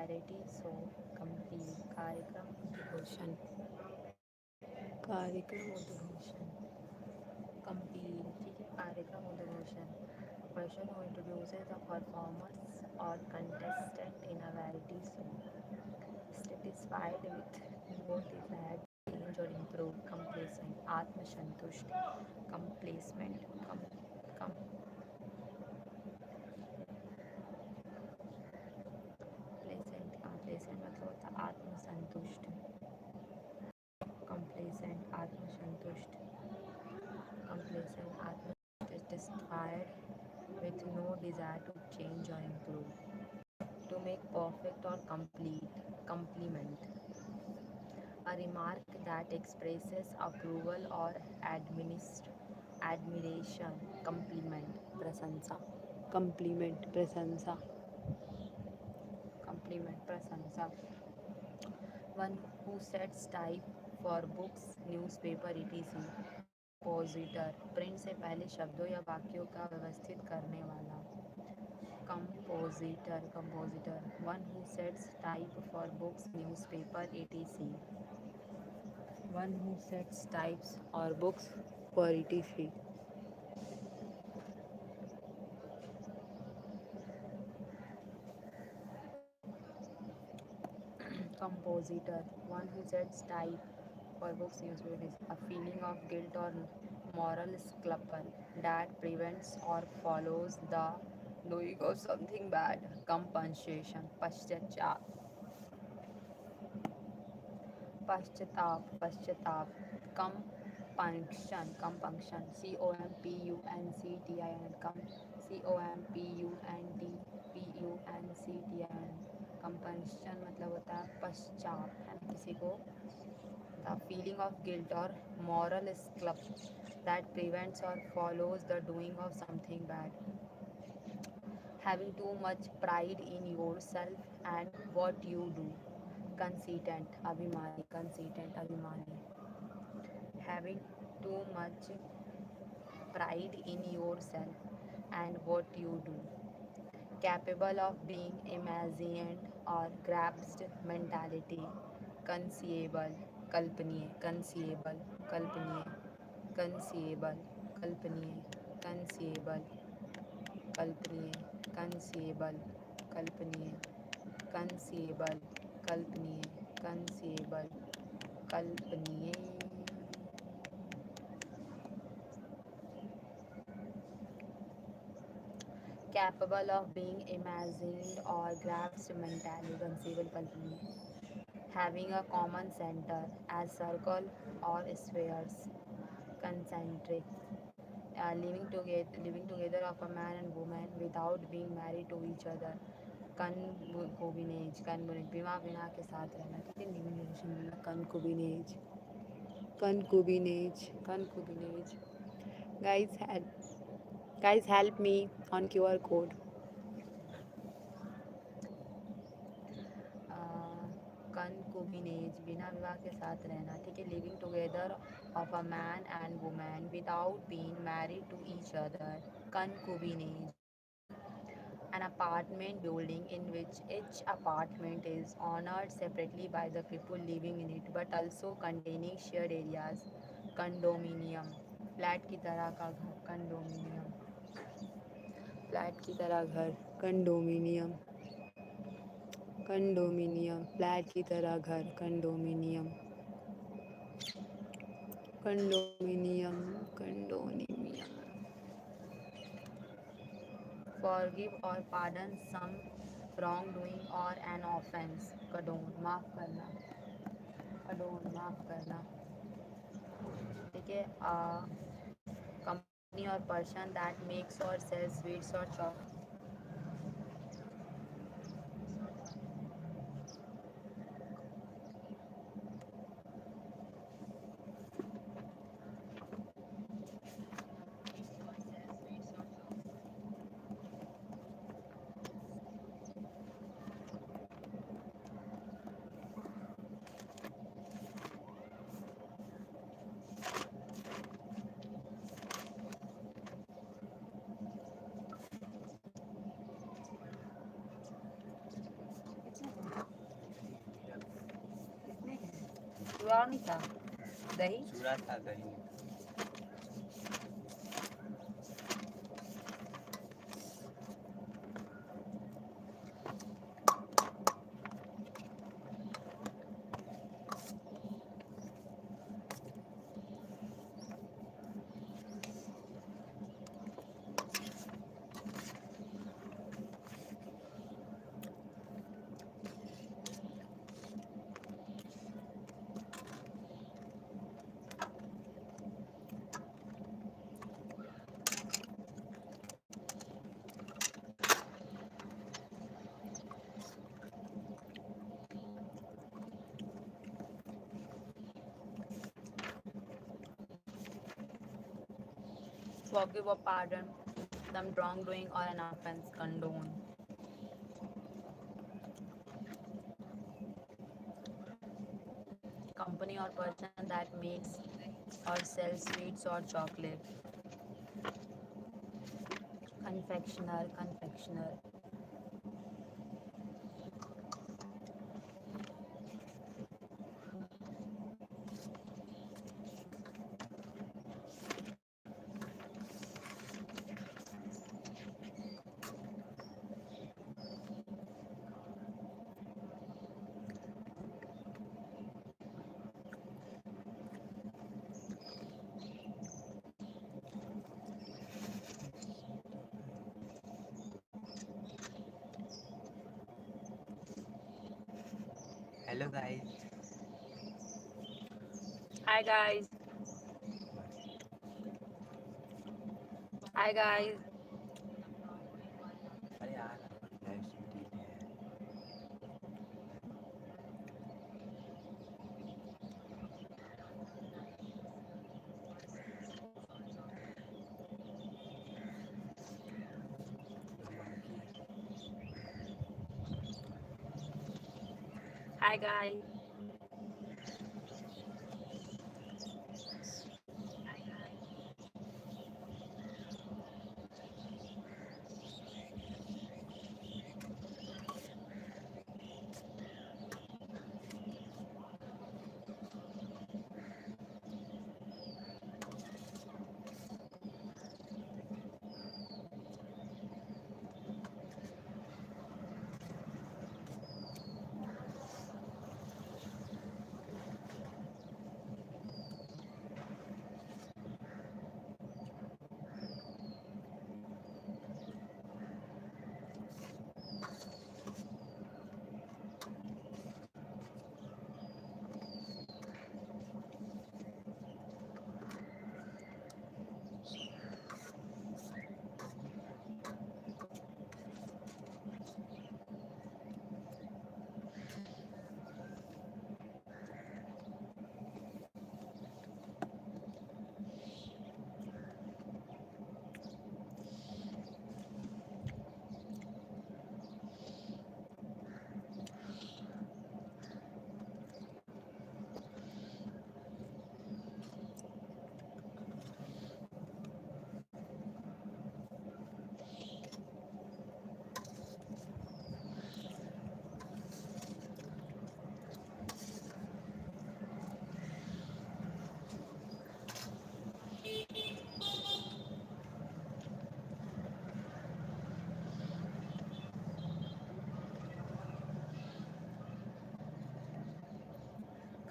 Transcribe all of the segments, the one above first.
Variety so complete कार्यक्रम उद्घोषण कार्यक्रम उद्घोषण complete ठीक है कार्यक्रम उद्घोषण person who introduces the performers or contestant in a variety show satisfied with no desire to change or improve complacent आत्मसंतुष्ट complacement complacent मतलब होता है आत्मसंतुष्ट complacent आत्मसंतुष्ट complacent आत्मसंतुष्ट satisfied with no desire to change or improve to make perfect or complete compliment a remark that expresses approval or admiration compliment prasansa compliment prasansa compliment prasansa one who sets type for books newspaper etc compositor print से पहले शब्दों या वाक्यों का व्यवस्थित करने वाला compositor one who sets type for books newspaper etc one who sets types और books for etc compositor one who sets type for books newspapers a feeling of guilt or moral scruple that prevents or follows the doing of something bad compensation पश्चाताप compunction compunction compulsion मतलब होता है पश्चात है ना किसी को the feeling of guilt or moral scruple that prevents or follows the doing of something bad having too much pride in yourself and what you do conceited abhimani having too much pride in yourself and what you do capable of being imagined or grasped mentality conceivable conceivable कल्पनीय conceivable कल्पनीय conceivable कल्पनीय conceivable कल्पनीय conceivable कल्पनीय capable of being imagined or grasped mentally conceivable कल्पनीय having a common center as circle or spheres concentric living together of a man and woman without being married to each other concubinage बिना बिना के साथ रहना ठीक है living relation बोला concubinage guys help me on QR code concubinage बिना विवाह के साथ रहना ठीक है living together of a man and woman without being married to each other concubinage an apartment building in which each apartment is owned separately by the people living in it but also containing shared areas condominium flat की तरह का घर condominium flat की तरह घर condominium forgive or pardon some wrongdoing or an offense condone माफ करना ठीक है company or person that makes or sells sweets or chocolate चूड़ा और नहीं था? दही? चूड़ा था, दही नहीं था। Forgive or pardon some wrongdoing or an offense. Condone. Company or person that makes or sells sweets or chocolate. Confectioner, confectioner. Hello guys. Hi guys. Hi guys. अरे यार हमारी लाइव स्ट्रीम ठीक है। Monkey. Hi guys.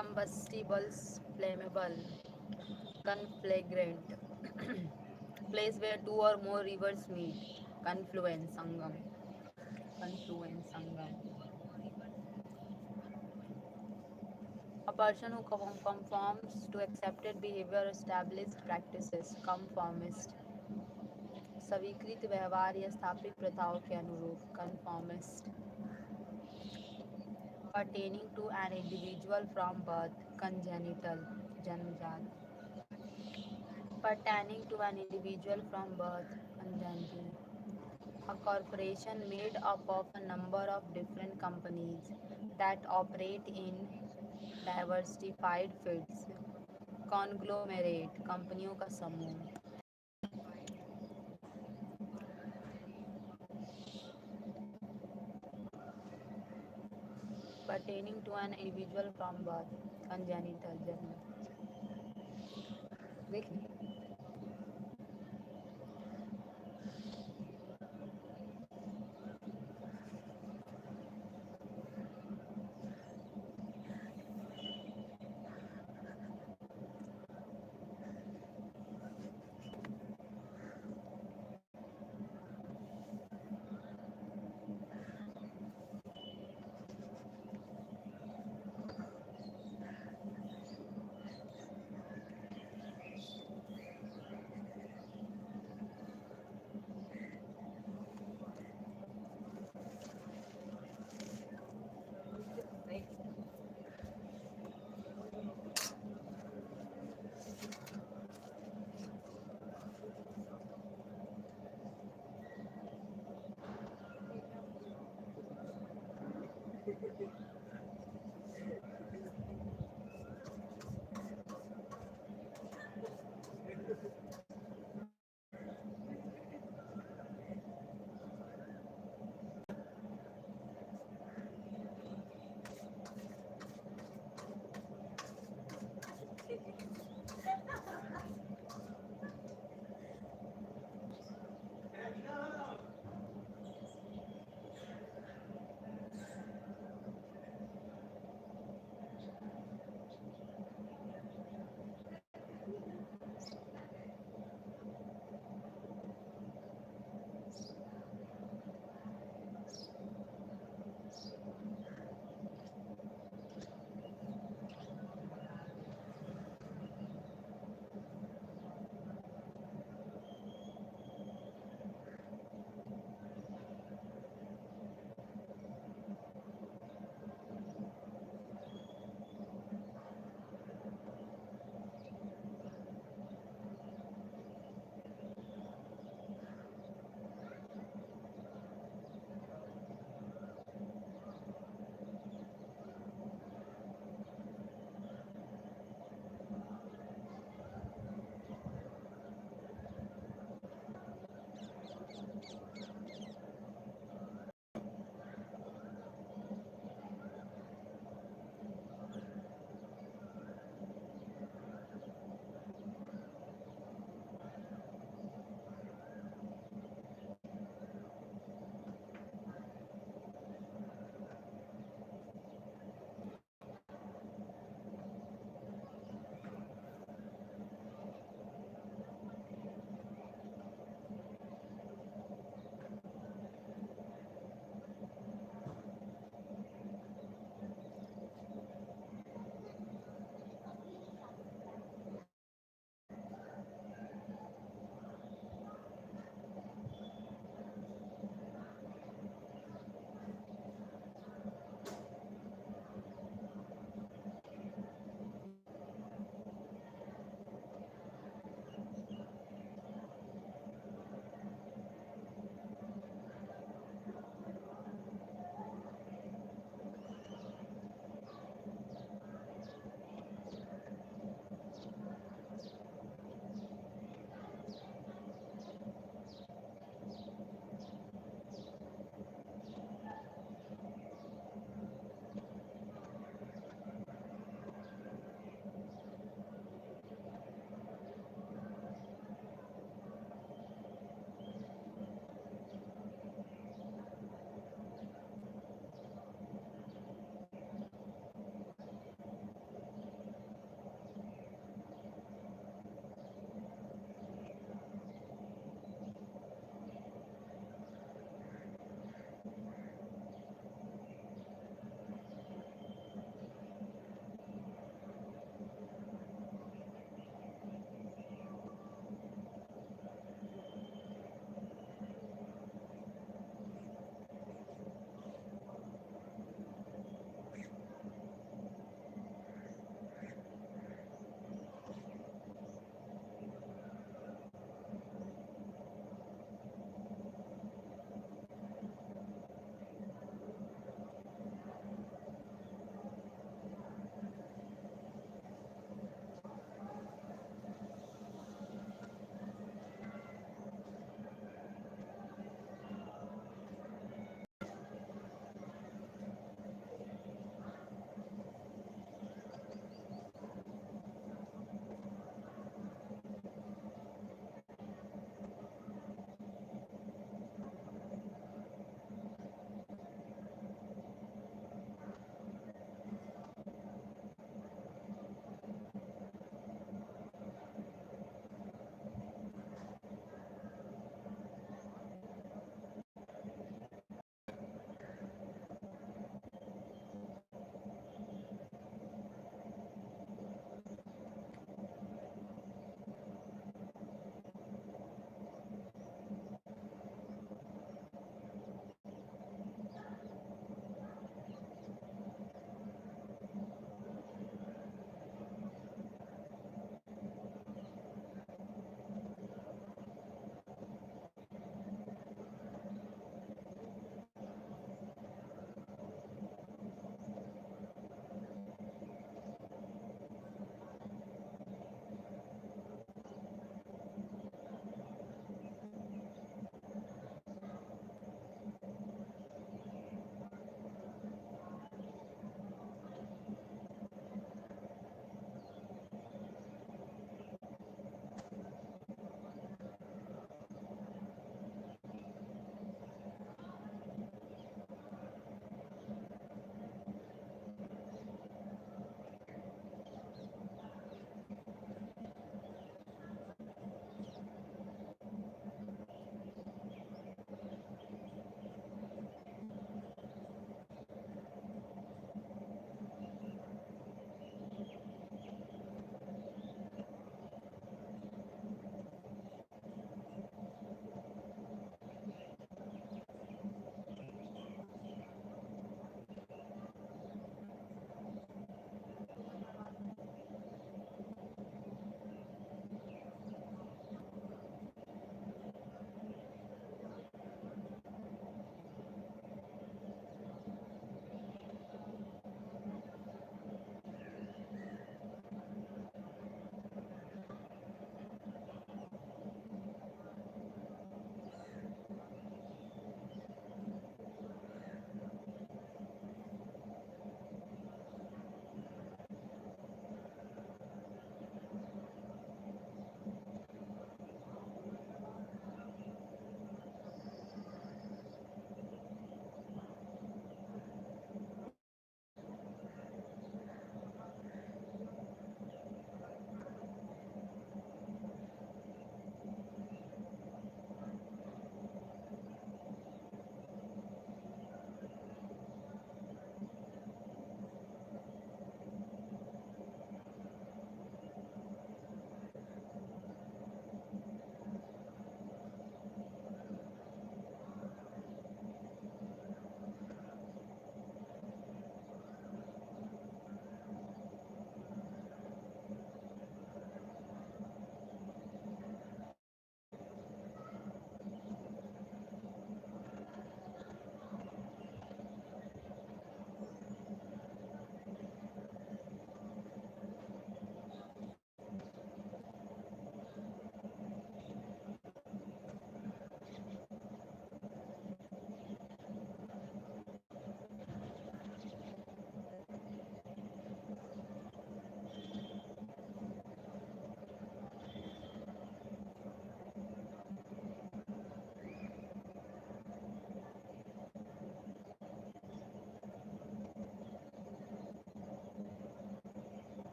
Combustibles, flammable, conflagrant. Place where two or more rivers meet. Confluence, sangam. Confluence, sangam. A person who conforms to accepted behavior or established practices. Conformist. स्वीकृत व्यवहार या स्थापित प्रथाओं के अनुरूप. Conformist. Pertaining to an individual from birth. Congenital. जन्मजात. Pertaining to an individual from birth. Congenital. A corporation made up of a number of different companies that operate in diversified fields. Conglomerate, कंपनियों का समूह. pertaining to an individual from birth, congenital gender. देख ली?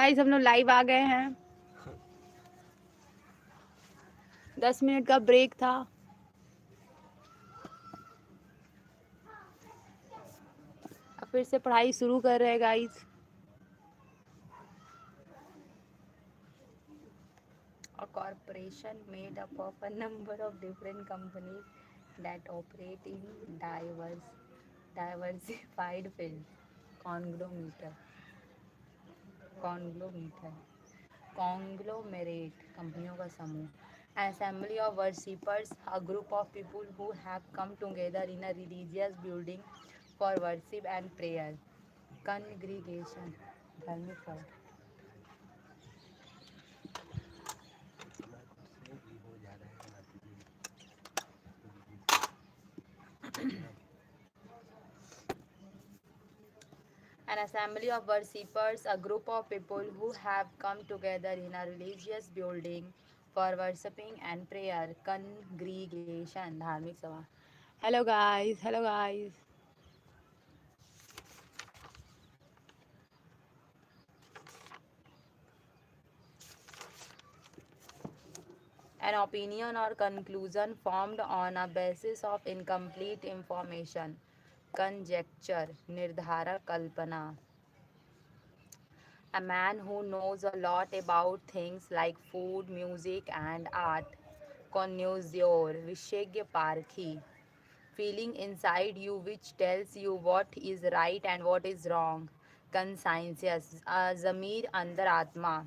Guys हम लोग live आ गए हैं। 10 minute का break था। अब फिर से पढ़ाई शुरू कर रहे हैं guys. A corporation made up of a number of different companies that operate in diversified fields. Conglomerate. Conglomerate. Conglomerate कंपनियों का समूह. An assembly of worshippers, a group of people who have come together in a religious building for worship and prayer. Congregation, धार्मिक सभा. तुम्हारे खुद से ये हो जा रहा है बात ये रिलीज ना An assembly of worshippers, a group of people who have come together in a religious building for worshipping and prayer. Congregation, धार्मिक सभा. Hello guys, hello guys. An opinion or conclusion formed on a basis of incomplete information. Conjecture, निर्धारक कल्पना. A man who knows a lot about things like food, music, and art. Connoisseur, विशेषज्ञ पारखी. Feeling inside you which tells you what is right and what is wrong. Conscientious, ज़मीर अंदर आत्मा.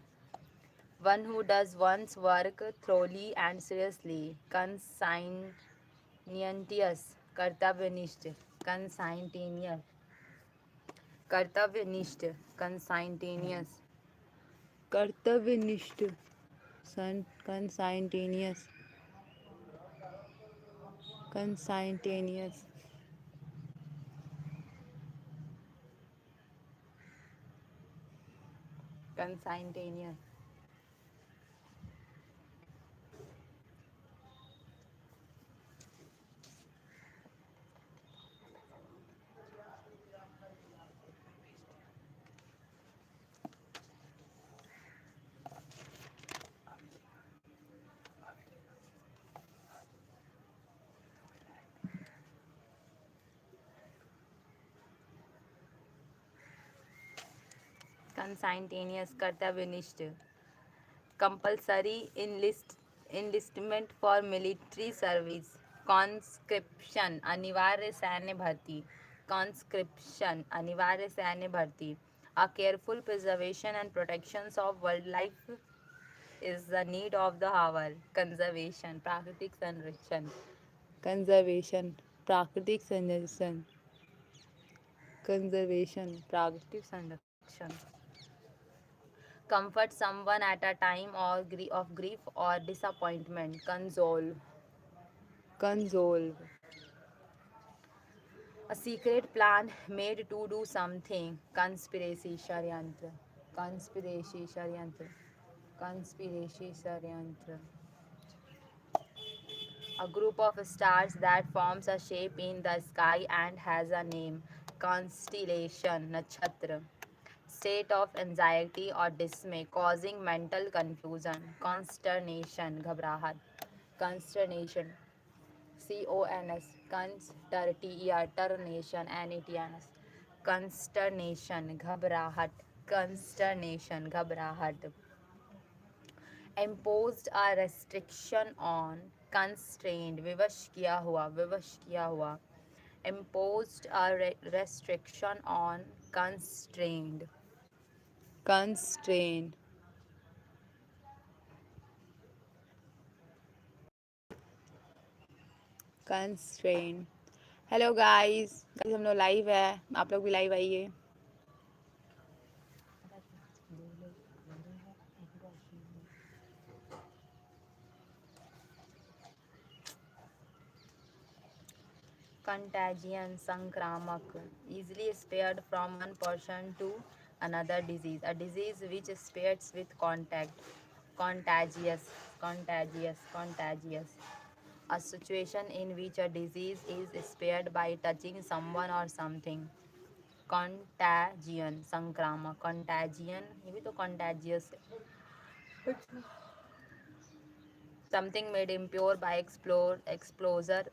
One who does one's work thoroughly and seriously. Conscientious, कर्तव्यनिष्ठ. Conscientious, कर्तव्यनिष्ठ. Conscientious, कर्तव्यनिष्ठ. Conscientious, conscientious. Conscientious. Conscientious, कर्तव्यनिष्ठ. Compulsory enlistment for military service. Conscription, अनिवार्य सैन्य भर्ती. Conscription, अनिवार्य सैन्य भर्ती. A careful preservation and protection of wildlife is the need of the hour. Conservation, प्राकृतिक संरक्षण. Conservation, प्राकृतिक संरक्षण. Conservation, प्राकृतिक संरक्षण. Comfort someone at a time of grief or disappointment. Console. Console. A secret plan made to do something. Conspiracy, षड्यंत्र. Conspiracy, षड्यंत्र. Conspiracy, षड्यंत्र. A group of stars that forms a shape in the sky and has a name. Constellation, nakshatra. State of anxiety or dismay causing mental confusion. Consternation, घबराहट. Consternation, CONS. Consternation, NATNS. Consternation, घबराहट. Consternation, घबराहट. Imposed a restriction on. Constrained, विवश किया हुआ, विवश किया हुआ. Imposed a restriction on. Constrained. Constrained. Constrained. Hello guys guys हम लोग लाइव है, आप लोग भी लाइव आइए. Contagion, संक्रामक. Easily spread from one person to another disease. A disease which spreads with contact. Contagious, contagious, contagious. A situation in which a disease is spread by touching someone or something. contagion, संक्रामक, contagion, ये भी तो contagious है. Something made impure by exposure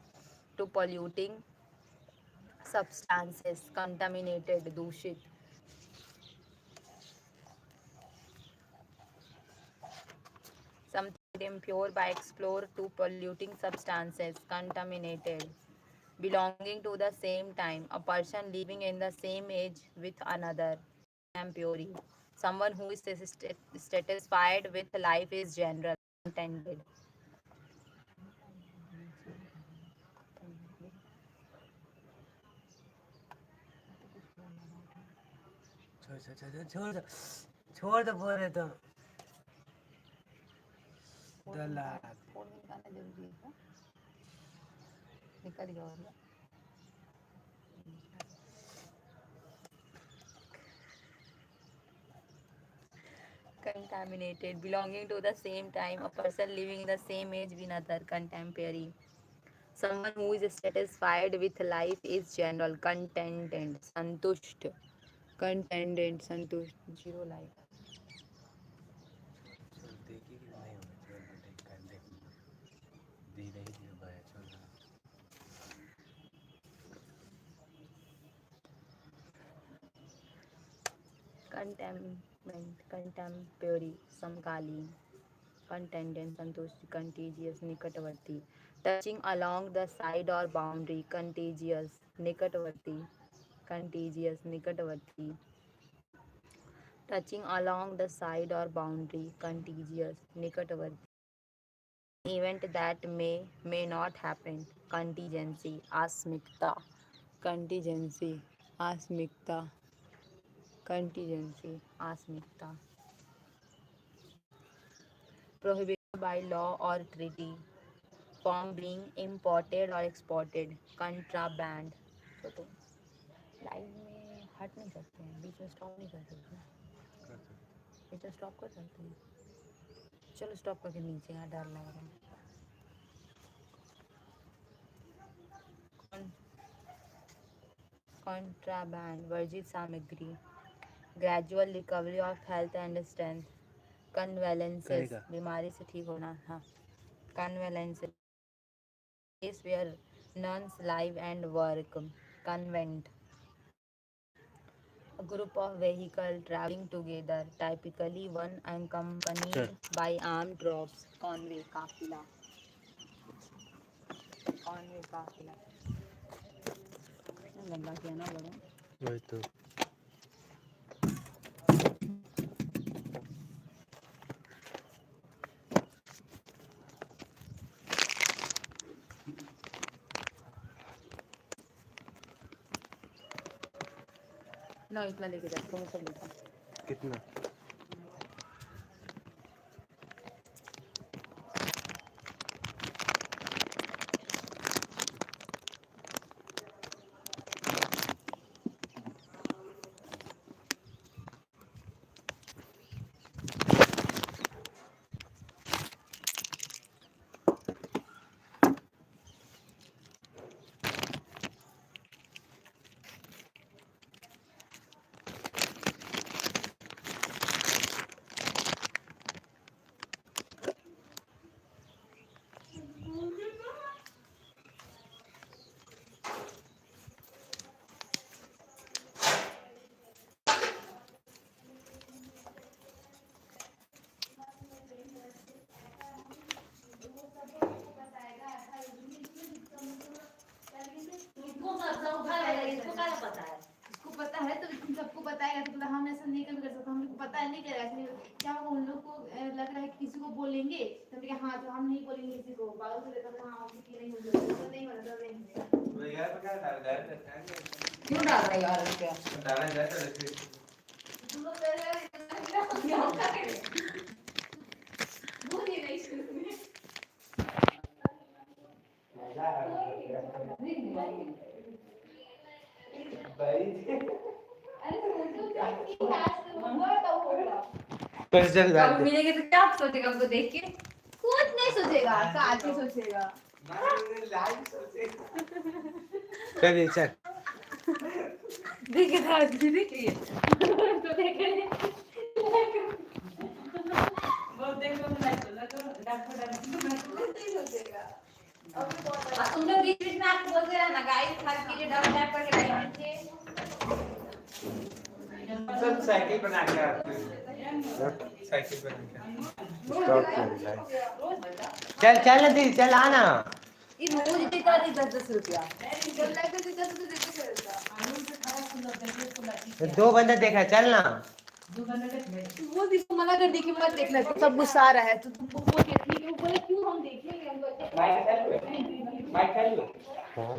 to polluting substances, contaminated, दूषित. Something made impure by exposure to polluting substances, contaminated. Belonging to the same time, a person living in the same age with another, contemporary. Someone who is satisfied with life is general, contented. छोड़ छोड़ छोड़ छोड़ दो, छोड़ दो बोल रहे तो दलाल। फोन निकालना जरूरी है क्या? निकल गया होगा. Contaminated, belonging to the same time, a person living in the same age with another, contemporary. Someone who is satisfied with life is general, contented, संतुष्ट, contented, संतुष्ट, zero life. छोड़ देखी कि नहीं होगा, छोड़ दे देख कर देख, धीरे ही धीरे बया छोड़ दो। Contentment, contemporary, समकालीन. Contendent, संतुष्ट, contagious, निकटवर्ती. Touching along the side or boundary, contagious, निकटवर्ती. Contagious, निकटवर्ती. Touching along the side or boundary, contagious, निकटवर्ती. Event that may not happen, contingency, आस्मिकता. Contingency, आस्मिकता. Contingency, आस्मिकता. Prohibited by law or treaty, from being imported or exported, contraband. तो line में हट नहीं सकते हैं, बीच में स्टॉप नहीं कर सकते, कर सकते बीच में स्टॉप कर सकते हैं. चलो स्टॉप करके नीचे, यहाँ डर लग रहा है. कॉन्ट्राबैंड, वर्जित सामग्री. Gradual recovery of health and strength. Convalescence, करेगा बीमारी से ठीक होना. हाँ, कन्वेलेंसेस, place where nuns live and work, convent. A group of vehicles traveling together, typically one accompanied चल by armed troops, convoy, काफिला. convoy, काफिला. लंबा किया ना बड़ा. वही तो ना इतना लेके जा, तुम सब लेके. कितना इसको पता है तो तुम सबको बताएगा तो बोला हम ऐसा नहीं कभी कर सकते, हम लोग को पता है नहीं करेगा इसलिए क्या होगा, उन लोग को लग रहा है कि किसी को बोलेंगे तो हमने कहा हाँ तो हम नहीं बोलेंगे किसी को, बाबू से देखा हाँ ऑफिस की नहीं हो तो नहीं बोला तो नहीं. मैं यार पता डाल डाल रखा क्यों डाल रहा है यार क्या डाला जाता है तुम लोग पहले क्या करें वो नहीं सुनते. पर चल डाल अब दे मिलेंगे तो क्या सोचेगा हमको देख के, कुछ नहीं सोचेगा, काच ही सोचेगा. कर दे चल देखिए राजगी देखिए तो देखे बहुत देखो मैं तो डॉक्टर नहीं सोचेगा तुम लोग बीच बीच में आपको बोलते रहना गाइस हर चीज डबल टैप करके लाइक कीजिए सब साइकिल बना के आते हैं साइकिल बना के स्टॉप कर लाइक चल चल ना दीदी चल आना ये रोज देता नहीं 10-10 रुपया चल लाइक से देता तो देते चलता आलू से खाना सुंदर देखो सुंदर दो बंदा देखा चल ना वो भी तो मना कर दी कि मत देखना तो सब गुस्सा आ रहा है तो तुमको बोल के ठीक है वो बोले क्यों हम देखेंगे हम माइक कर लो हाँ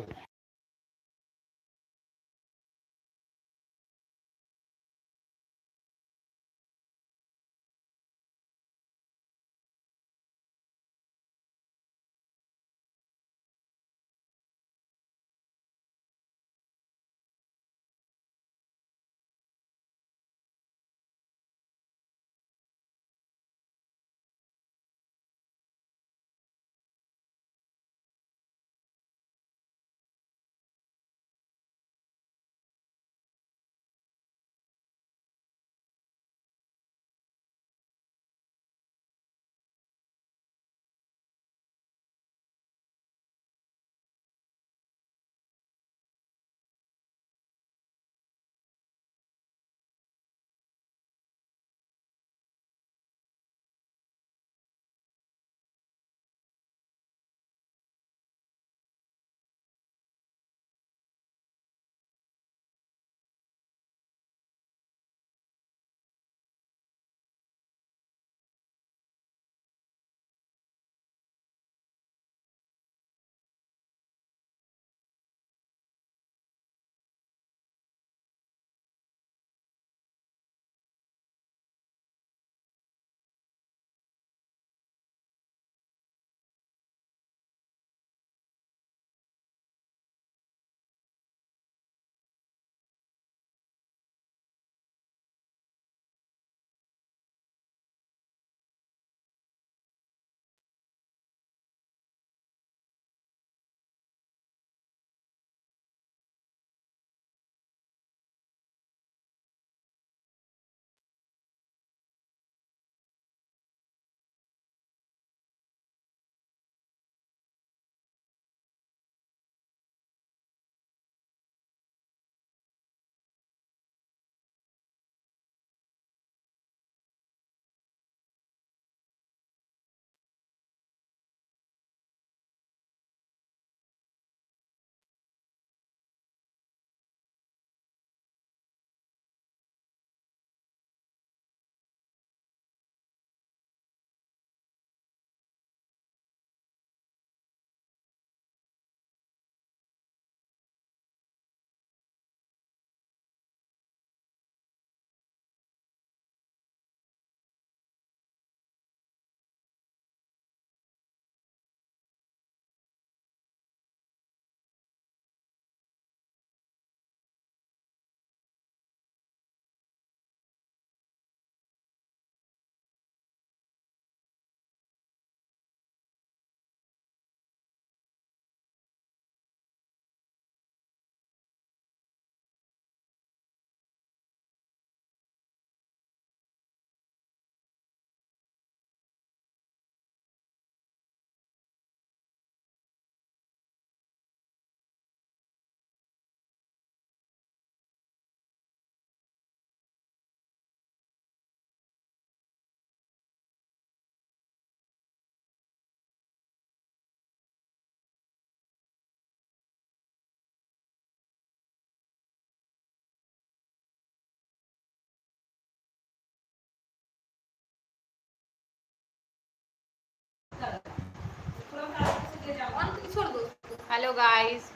हेलो गाइस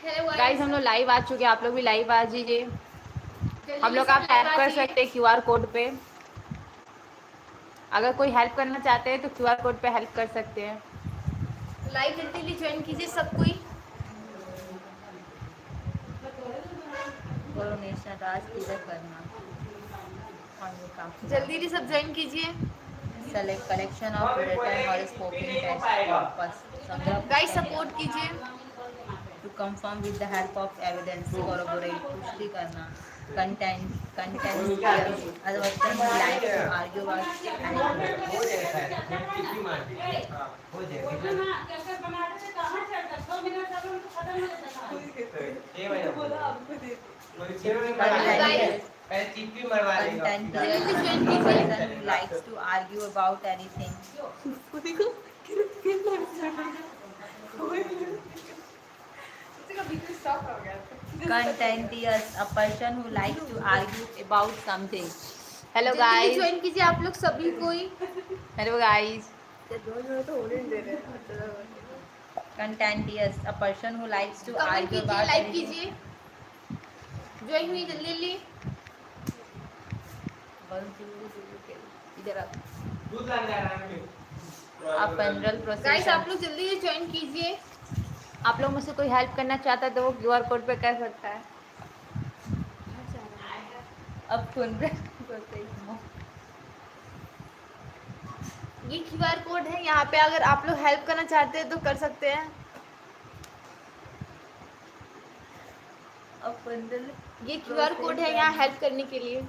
गाइस हम लोग लाइव आ चुके हैं आप लोग भी लाइव आ जाइए हम लोग आप टैप कर सकते हैं क्यूआर कोड पे अगर कोई हेल्प करना चाहते हैं तो क्यूआर कोड पे हेल्प कर सकते हैं लाइव जल्दी जल्दी ज्वाइन कीजिए सब कोई कोरोनेशन राज कीजिए करना जल्दी जल्दी सब ज्वाइन कीजिए सेलेक्ट कलेक्शन ऑफ रिटन और स्पोकन टेक्स्ट गाइस सपोर्ट कीजिए confirm with the help of evidence, corroborate, पुष्टि करना, contentious, as a person who likes to argue about anything. हो जाएगा टिप्पी मार दी हाँ हो जाएगा ये वजह कोई चीज़ नहीं Contentious, पहले टिप्पी मरवा लेगा contentious, a person who likes to argue about anything. Contentious, a person who likes to argue about something. Hello guys. Join कीजिए आप लोग सभी कोई. Hello guys. तो होने नहीं दे रहे हैं. Contentious, a person who likes to comment argue कीजिए, about लाइक anything. कीजिए. ज्वाइन हुई जल्दी जल्दी. इधर आ. दूध लाने जा रहा है A funeral गाइस procession. आप लोग जल्दी से ज्वाइन कीजिए. आप लोग मुझसे कोई हेल्प करना चाहता है तो वो क्यूआर कोड पे कर सकता है. अब ये क्यूआर कोड है यहाँ पे, अगर आप लोग हेल्प करना चाहते हैं तो कर सकते हैं. ये क्यूआर कोड है यहाँ हेल्प करने के लिए.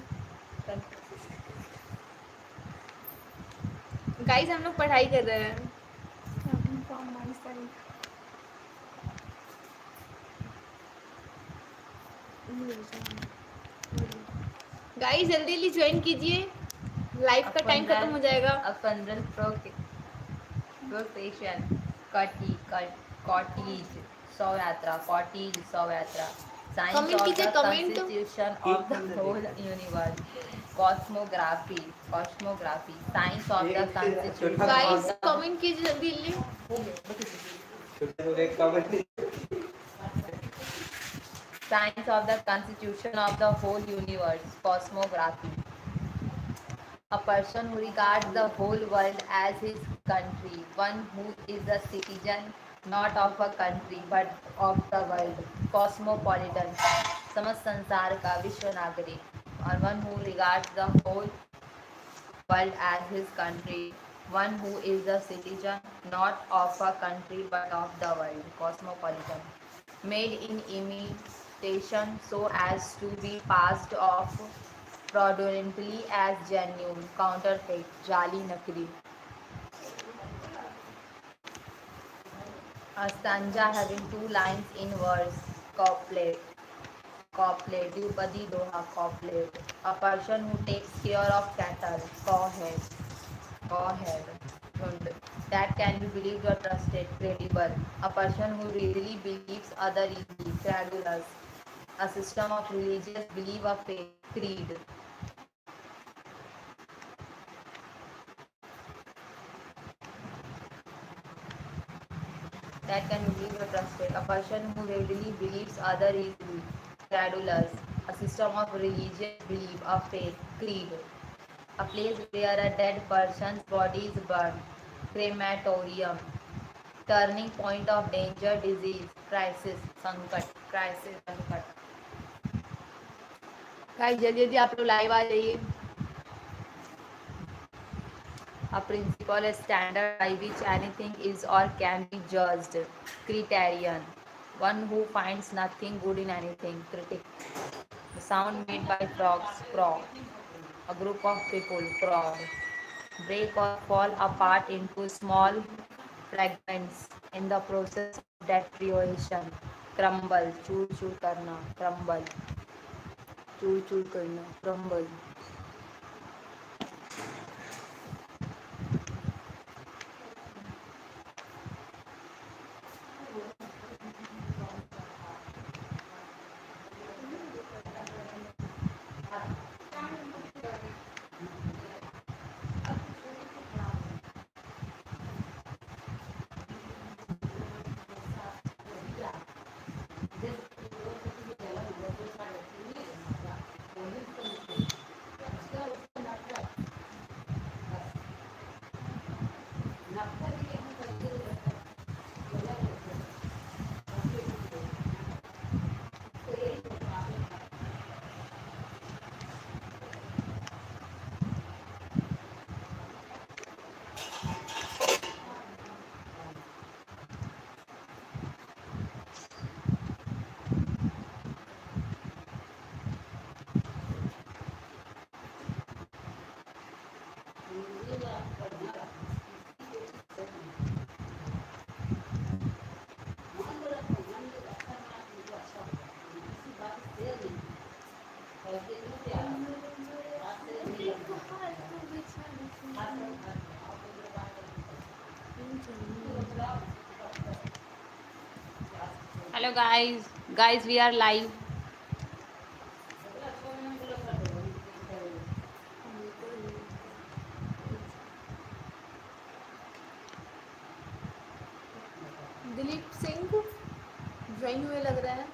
गाइस हम लोग पढ़ाई कर रहे हैं. गाइस जल्दी जल्दी ज्वाइन कीजिए, लाइव का टाइम खत्म हो जाएगा. A funeral procession. Cottage, शव यात्रा, cottage, शव यात्रा. Science Comment of कीजिए, the comment. constitution of the whole universe. Cosmography, science of the constitution guys of the comment कीजिए जल्दी जल्दी. science of the constitution of the whole universe. Cosmography. A person who regards the whole world as his country, one who is a citizen not of a country but of the world. Cosmopolitan, समस्त संसार का विश्व नागरिक. और one who regards the whole world as his country, one who is a citizen not of a country but of the world. Cosmopolitan, made in imitation so as to be passed off fraudulently as genuine. Counterfeit, जाली नकली. A stanza having two lines in verse. Couplet, द्विपदी दोहा. Couplet, a person who takes care of cattle. Cowhead, that can be believed or trusted. Credible, a person who readily believes other easily. Credulous, a system of religious belief or faith. Creed, that can be believed or trusted. A person who readily believes other easily. Credulous, a system of religious belief or faith. Creed, a place where a dead person's body is burned. Crematorium, turning point of danger, disease. Crisis, संकट. Guys जल्दी जल्दी आप लोग live आ जाइए. A principle, a standard by which anything is or can be judged. Criterion, one who finds nothing good in anything. Critic, the sound made by frogs. Frog, a group of people. Frog, break or fall apart into small fragments in the process of deterioration. Crumble, चूर चूर करना. Crumble, चूर चूर करना. Crumble. Hello guys. Guys, we are live. Dilip Singh join हुए लग रहा है.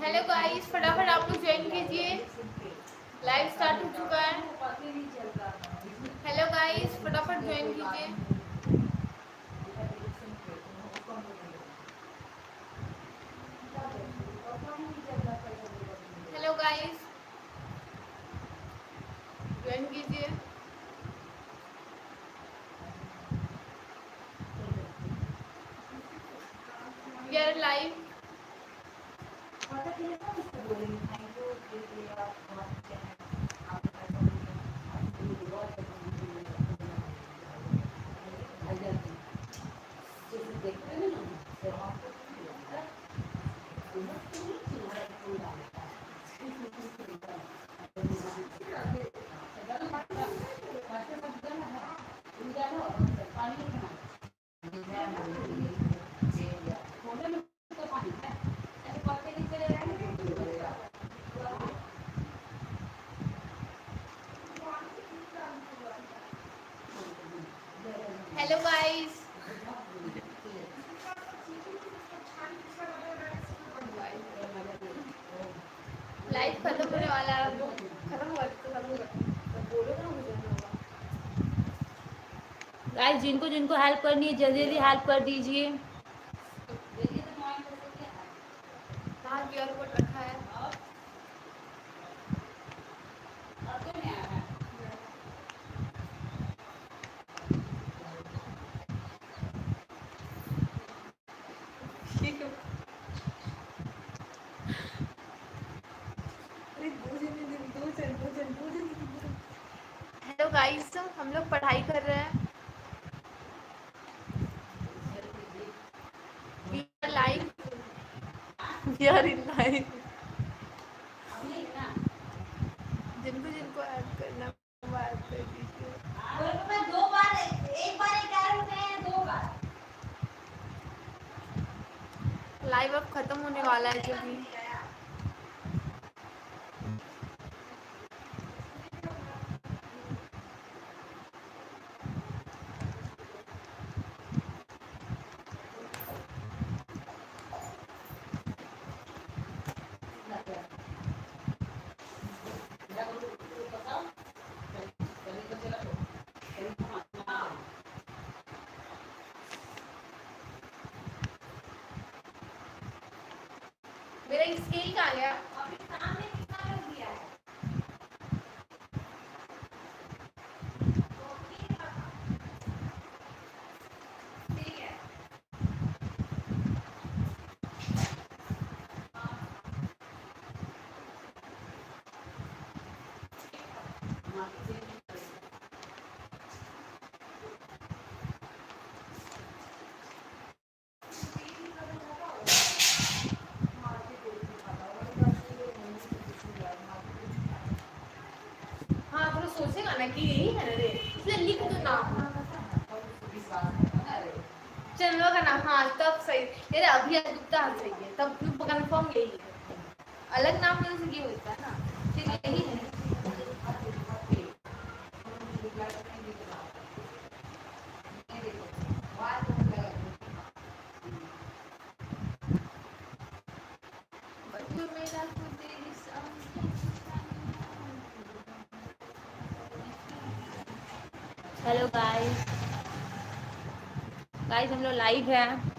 हेलो गाइस, फटाफट आप लोग ज्वाइन कीजिए. लाइव स्टार्ट हो चुका है. हेलो गाइस, फटाफट ज्वाइन कीजिए. हेलो गाइस, ज्वाइन कीजिए. We are live. Hello guys. Live खत्म होने वाला है. खत्म हुआ तो खत्म हुआ. बोलो ना मुझे होगा. गाइस, जिनको जिनको हेल्प करनी है जल्दी जल्दी हेल्प कर दीजिए. हाँ, क्यूआर कोड रखा है. हेलो गाइस, हम लोग पढ़ाई कर रहे हैं. We are live. We are in live. जिनको जिनको ऐड करना है वो ऐड कर दीजिए. लाइव अब खत्म होने वाला है जो भी. मेरा स्केल कहाँ गया? हाँ, थोड़ा सोचेगा ना कि यही है रे, इसलिए लिख दो नाम. चैनल का नाम. हाँ, तब सही. तेरे अभी गुप्ता सही है, तब कंफर्म यही है. अलग नाम में से ये होता है ना. ठीक है, यही है. Hello guys. गाइस, हम लोग लाइव है.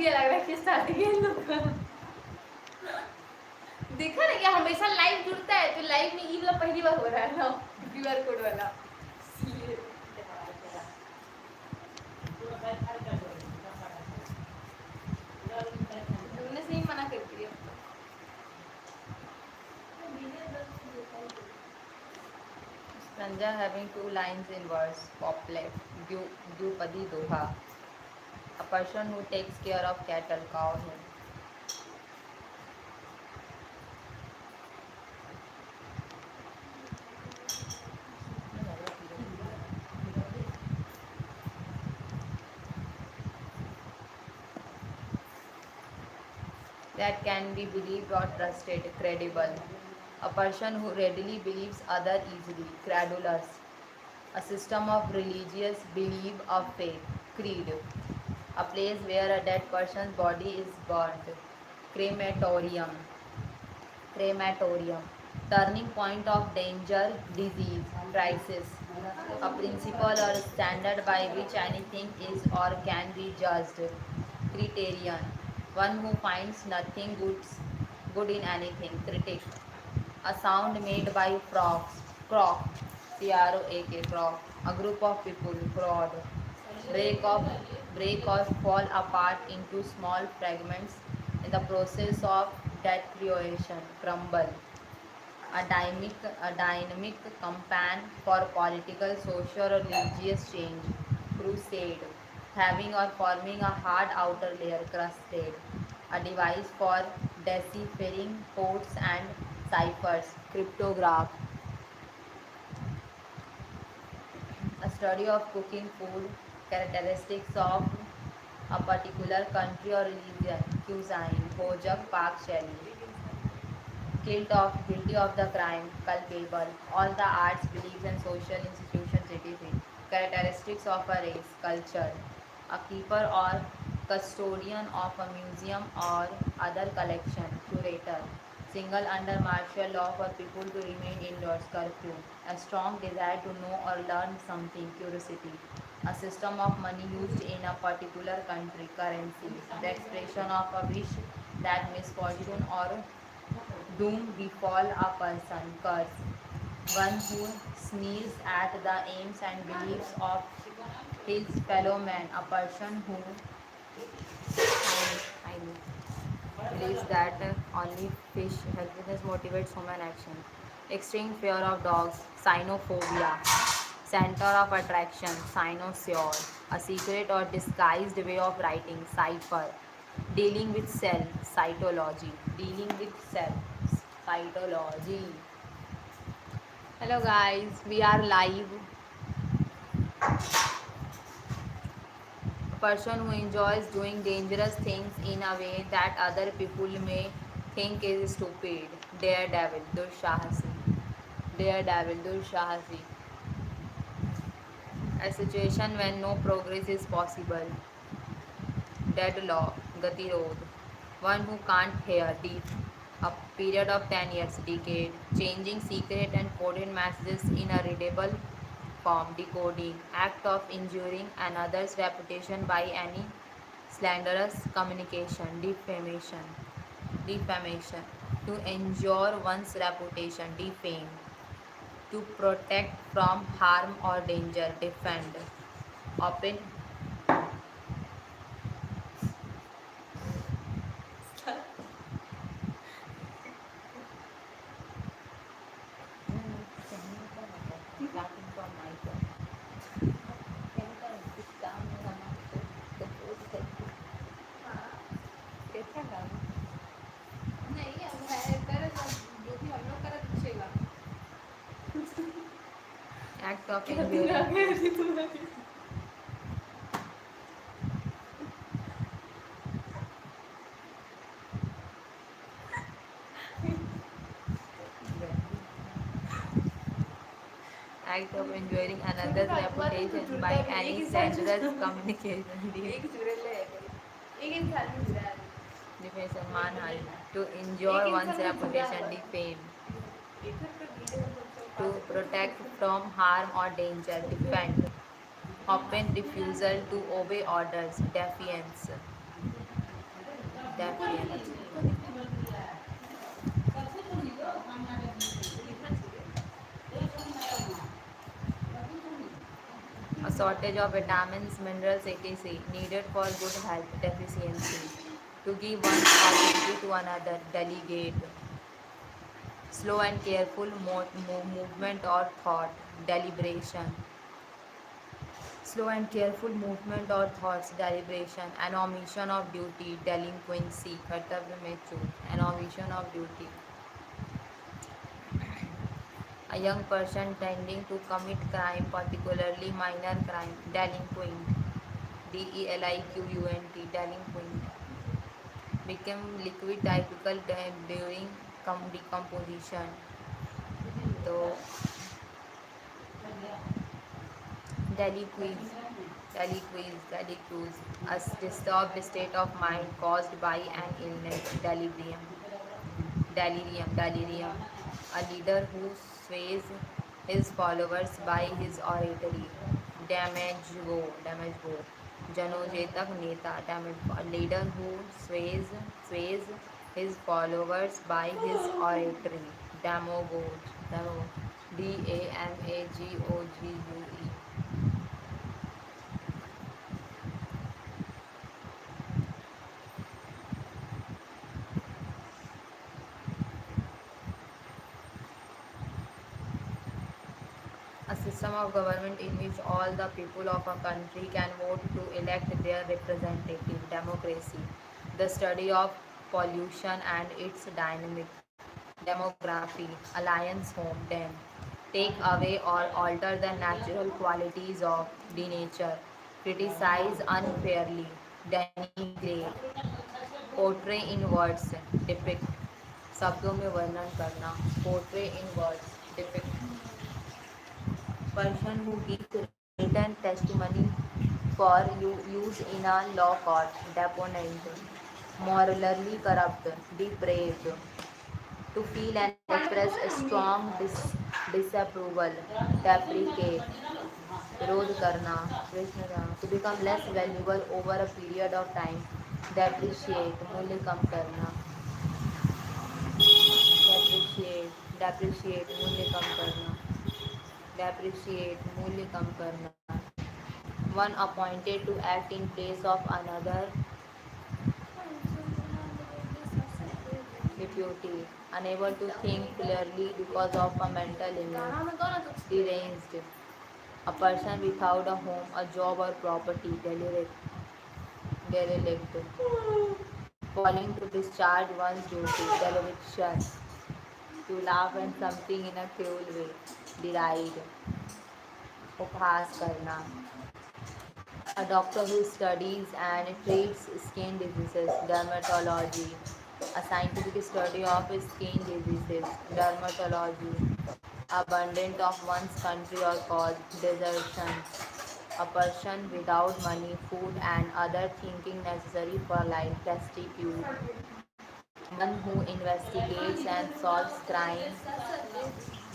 अजीब लग रहा है कि स्टार्टिंग है इन लोग का। देखा ना, ये हमेशा लाइव जुड़ता है तो लाइव में ये वाला पहली बार हो रहा है ना, क्यूआर कोड वाला। इसलिए तुमने सही मना कर दिया। Stanza having two lines in verse, couplet, Dupadi Doha. A person who takes care of cattle, cow, that can be believed or trusted, credible. A person who readily believes other easily, credulous. A system of religious belief of faith, creed. A place where a dead person's body is burnt, crematorium. Crematorium. Turning point of danger, disease, crisis. A principle or standard by which anything is or can be judged. Criterion. One who finds nothing good in anything. Critic. A sound made by frogs. Croc. CROAK. Croc. A group of people. Crowd. Break off, break or fall apart into small fragments in the process of deterioration. Crumble. A dynamic campaign for political, social, or religious change. Crusade. Having or forming a hard outer layer. Crusted. A device for deciphering codes and ciphers. Cryptograph. A study of cooking food, characteristics of a particular country or religion, cuisine, Bojak Park Shelley, guilty of the crime, culpable, all the arts, beliefs and social institutions certificate, characteristics of a race, culture, a keeper or custodian of a museum or other collection, curator, single under martial law for people to remain indoors, curfew, a strong desire to know or learn something, curiosity, a system of money used in a particular country, currency, the expression of a wish that misfortune or doom befall a person, curse, one who sneers at the aims and beliefs of his fellow man, a person who I believes that only fish helplessness motivates human action. Extreme fear of dogs, cynophobia. Center of attraction, cynosure. A secret or disguised way of writing, cipher. Dealing with self, cytology. Dealing with self, cytology. Hello guys, we are live. A person who enjoys doing dangerous things in a way that other people may think is stupid. Daredevil, Durshahasi. Daredevil, Durshahasi. A situation when no progress is possible. Deadlock, Gatirod. One who can't hear, deep. A period of 10 years, decade. Changing secret and coded messages in a readable form, decoding. Act of injuring another's reputation by any slanderous communication, defamation. Defamation. To injure one's reputation, defame. To protect from harm or danger, defend. Open. Starting from my side. कैसा गाना? नहीं अब है कर, जो भी हम लोग कर पूछेगा। Act of क्या दिन आ injuring. गया थी तुम्हारी? Act of injuring another's reputation by any slanderous communication. एक जुड़े ले एक इंसान में जुड़ा है। Defamation, manhunt. To injure one's reputation, defame. To protect from harm or danger, defend. Open refusal to obey orders, defiance. deficiency. A shortage of vitamins, minerals, etc. needed for good health, deficiency. To give one activity to another, delegate. Slow and careful movement or thought, deliberation. Slow and careful movement or thoughts, deliberation. An omission of duty, delinquency, कर्तव्य में चूक. An omission of duty. A young person tending to commit crime, particularly minor crime, delinquent. DELIQUENT, delinquent. Become liquid typical during decomposition. तो deliquies, deliques, a disturbed state of mind caused by an illness, delirium, a leader who sways his followers by his oratory, damage go, Janojetak Neta, a leader who sways his followers by his oratory, demagogue, DAMAGOGUE. A system of government in which all the people of a country can vote to elect their representative, democracy. The study of pollution and its dynamic, demography, alliance home, den. Take away or alter the natural qualities of the nature, criticize unfairly, denigrate, portray in words, depict, शब्दों में वर्णन करना, portray in words, depict. Person who gives written testimony for use in a law court, deponent, morally corrupt, depraved, to feel and express a strong disapproval, deprecate, विरोध करना, to become less valuable over a period of time, depreciate, मूल्य कम करना, depreciate, मूल्य कम करना, depreciate, मूल्य कम करना. One appointed to act in place of another, deputy, unable to think clearly because of a mental illness, deranged, a person without a home, a job or property, derelict, falling to discharge one's duty, dereliction, to laugh at something in a cruel way, deride, उपहास करना. A doctor who studies and treats skin diseases, dermatology. A scientific study of skin diseases, dermatology. Abundant of one's country or cause, desertion. A person without money, food, and other thinking necessary for life, destitute. One who investigates and solves crime,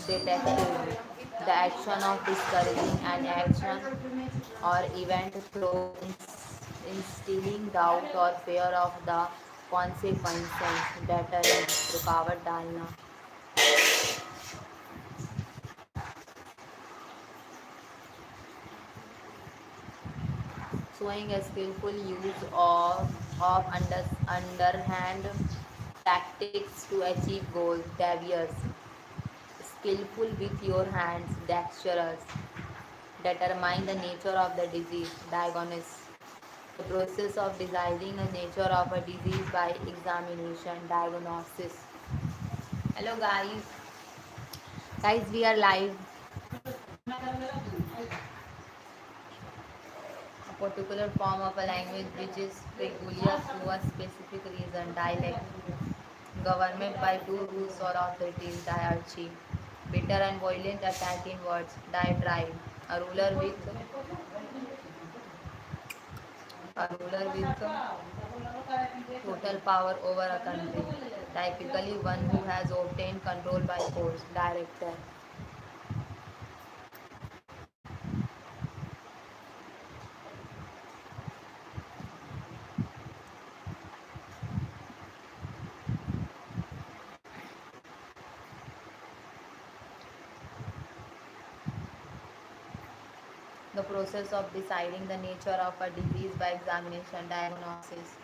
detective. The action of discouraging an action or event through instilling doubt or fear of the consequences, deterrence, रुकावट डालना. Showing a skillful use of underhand tactics to achieve goals, devious. Skillful with your hands, dexterous. Determine the nature of the disease, diagnose. The process of deciding the nature of a disease by examination, diagnosis. Hello guys, we are live. A particular form of a language which is peculiar to a specific region, dialect. Government by two rules or authorities, diarchy. Bitter and violent attack in words, diatribe. A ruler with total power over a country, typically one who has obtained control by force, director. The process of deciding the nature of a disease by examination, diagnosis,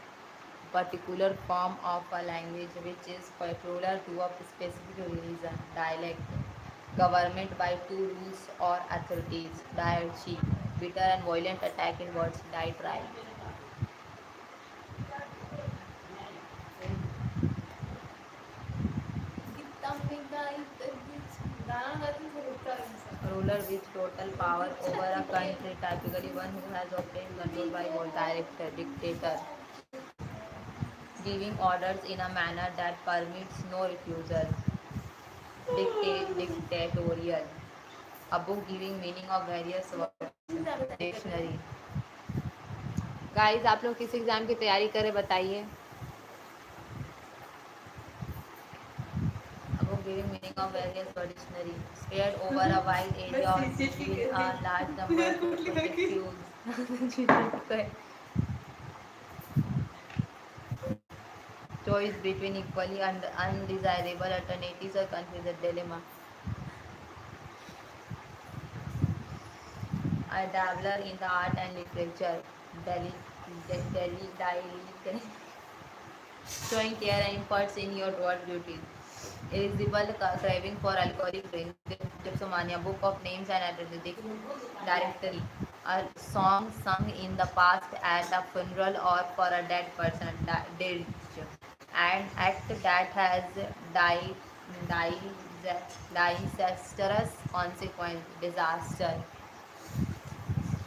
particular form of a language which is peculiar to a specific religion, dialect, government by two rules or authorities, diarchy, bitter and violent attack in words, diatribe. Ruler with total power over a country, typically one who has obtained control by war, director, dictator, giving orders in a manner that permits no refusal, dictatorial. A book giving meaning of various words, dictionary. Guys आप लोग किस exam की तैयारी करें बताइए. A book giving meaning of various words, dictionary, spread over a wide area with a large number of cues. Choice between equally undesirable alternatives or confused dilemma. A dabbler in the art and literature, showing care and efforts in your word duties. Irresistible craving for alcoholic drinks, dipsomania, book of names and aesthetics, directory. A song sung in the past at a funeral or for a dead person, dirge. An act that has died, disastrous consequence, disaster.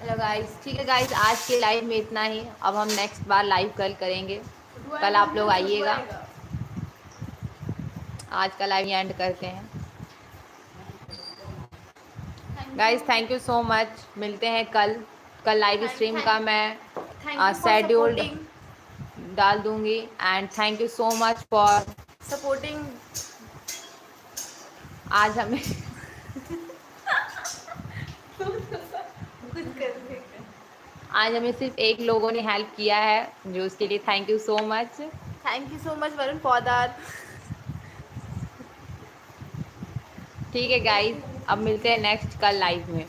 Hello guys, ठीक है guys, आज के live में इतना ही. अब हम next बार live कल करेंगे. कल आप लोग आइएगा. आज का लाइव एंड करते हैं. Guys thank you so much. मिलते हैं कल. कल लाइव स्ट्रीम का मैं शेड्यूल डाल दूंगी. And thank you so much for supporting. आज हमें आज हमें सिर्फ एक लोगों ने हेल्प किया है, जो उसके लिए thank you so much. Thank you so much Varun for that. ठीक है गाइस, अब मिलते हैं नेक्स्ट कल लाइव में.